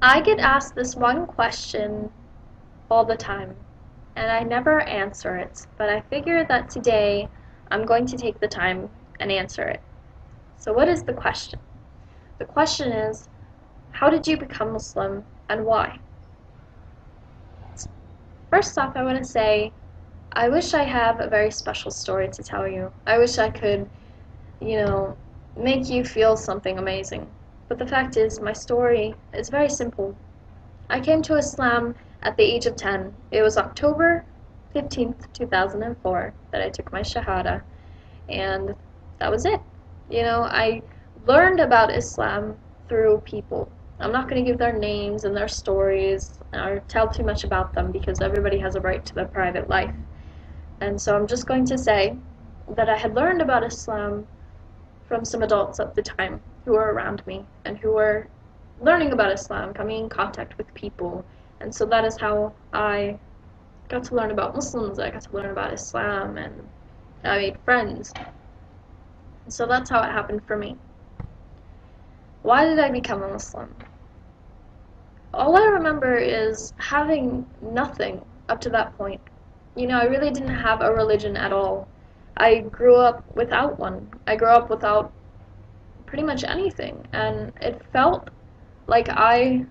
I get asked this one question all the time, and I never answer it, but I figure that today I'm going to take the time and answer it. So what is the question? The question is, how did you become Muslim and why? First off, I want to say, I wish I have a very special story to tell you. I wish I could, make you feel something amazing. But the fact is, my story is very simple. I came to Islam at the age of 10. It was October 15th, 2004 that I took my Shahada, and that was it. I learned about Islam through people. I'm not going to give their names and their stories or tell too much about them because everybody has a right to their private life. And so I'm just going to say that I had learned about Islam from some adults at the time who were around me and who were learning about Islam, coming in contact with people. And so that is how I got to learn about Muslims, I got to learn about Islam, and I made friends. So that's how it happened for me. Why did I become a Muslim? All I remember is having nothing up to that point. I really didn't have a religion at all. I grew up without one. I grew up without pretty much anything, and it felt like I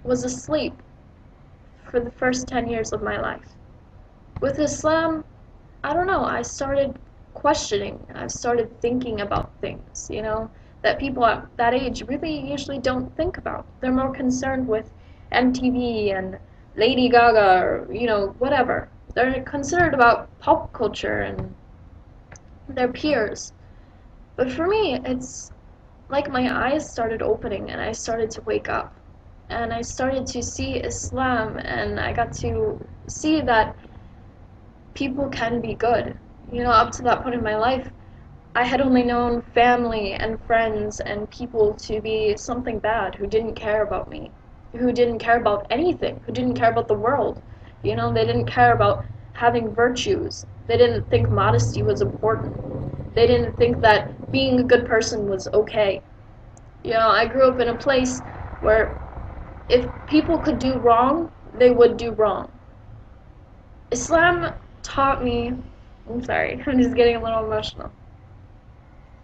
was asleep for the first 10 years of my life. With Islam, I don't know, I started questioning, I started thinking about things, that people at that age really usually don't think about. They're more concerned with MTV and Lady Gaga or, whatever. They're concerned about pop culture and their peers. But for me, it's like my eyes started opening and I started to wake up. And I started to see Islam and I got to see that people can be good. Up to that point in my life, I had only known family and friends and people to be something bad, who didn't care about me, who didn't care about anything, who didn't care about the world. They didn't care about having virtues. They didn't think modesty was important. They didn't think that being a good person was okay. I grew up in a place where if people could do wrong, they would do wrong. Islam taught me, I'm sorry, I'm just getting a little emotional.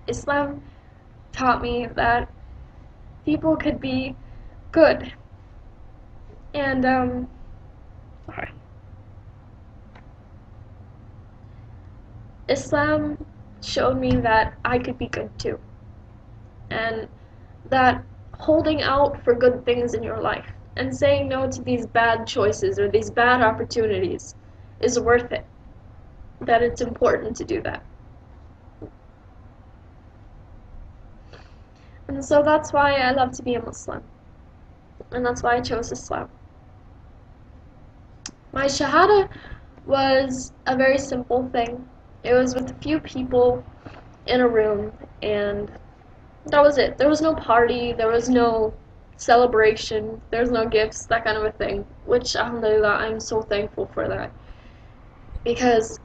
Islam taught me that people could be good. And, sorry. Islam showed me that I could be good too. And that holding out for good things in your life and saying no to these bad choices or these bad opportunities is worth it. That it's important to do that. And so that's why I love to be a Muslim. And that's why I chose Islam. My Shahada was a very simple thing. It was with a few people in a room, and that was it. There was no party, there was no celebration, there was no gifts, that kind of a thing, which, alhamdulillah, I'm so thankful for that. Because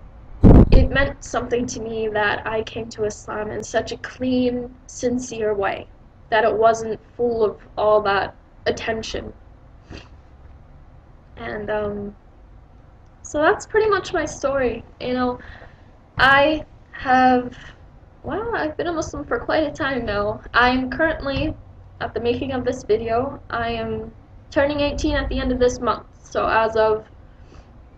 it meant something to me that I came to Islam in such a clean, sincere way, that it wasn't full of all that attention. And so that's pretty much my story. I've been a Muslim for quite a time now. I'm currently, at the making of this video, I am turning 18 at the end of this month. So as of,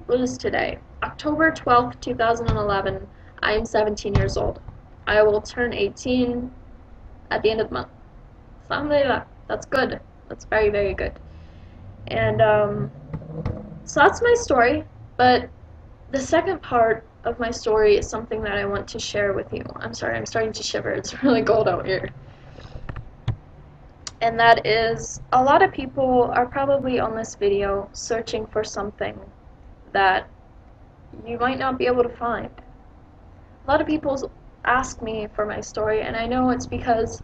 what is today? October 12th, 2011, I am 17 years old. I will turn 18 at the end of the month. So alhamdulillah, that's good. That's very, very good. And so that's my story, but the second part of my story is something that I want to share with you. I'm sorry, I'm starting to shiver. It's really cold out here. And that is, a lot of people are probably on this video searching for something that you might not be able to find. A lot of people ask me for my story, and I know it's because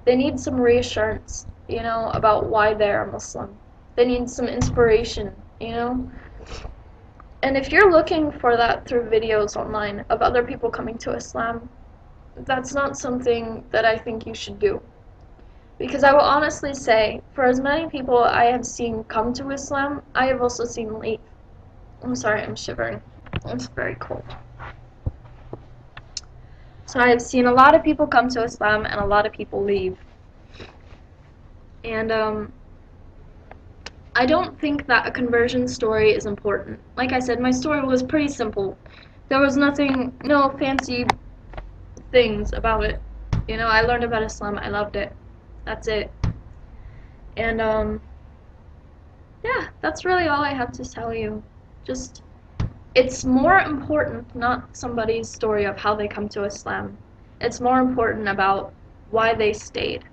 they need some reassurance, about why they're Muslim. They need some inspiration, And if you're looking for that through videos online of other people coming to Islam, that's not something that I think you should do. Because I will honestly say, for as many people I have seen come to Islam, I have also seen leave. I'm sorry, I'm shivering. It's very cold. So I have seen a lot of people come to Islam and a lot of people leave. And I don't think that a conversion story is important. Like I said, my story was pretty simple. There was nothing, no fancy things about it. You know, I learned about Islam, I loved it. That's it. And yeah, that's really all I have to tell you. Just, it's more important not somebody's story of how they come to Islam. It's more important about why they stayed.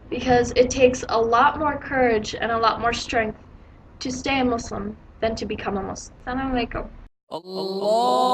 Because it takes a lot more courage and a lot more strength to stay a Muslim than to become a Muslim. Assalamu alaikum. Allah